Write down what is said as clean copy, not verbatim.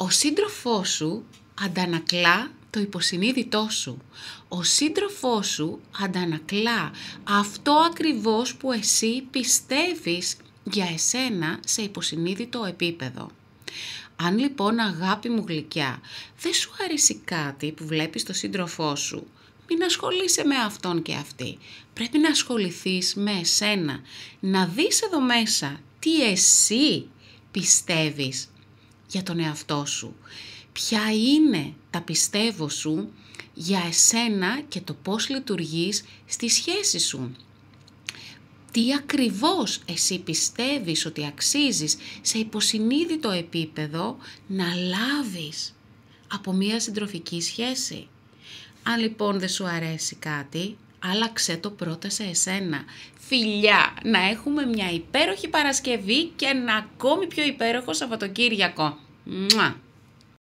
Ο σύντροφός σου αντανακλά το υποσυνείδητό σου. Ο σύντροφός σου αντανακλά αυτό ακριβώς που εσύ πιστεύεις για εσένα σε υποσυνείδητο επίπεδο. Αν λοιπόν, αγάπη μου γλυκιά, δεν σου αρέσει κάτι που βλέπεις το σύντροφό σου, μην ασχολείσαι με αυτόν και αυτή. Πρέπει να ασχοληθείς με εσένα, να δεις εδώ μέσα τι εσύ πιστεύεις για τον εαυτό σου. Ποια είναι τα πιστεύω σου για εσένα και το πώς λειτουργείς στη σχέση σου. Τι ακριβώς εσύ πιστεύεις ότι αξίζεις σε υποσυνείδητο επίπεδο να λάβεις από μία συντροφική σχέση. Αν λοιπόν δεν σου αρέσει κάτι, άλλαξε το πρώτα σε εσένα. Φιλιά, να έχουμε μια υπέροχη Παρασκευή και ένα ακόμη πιο υπέροχο Σαββατοκύριακο. Μουα!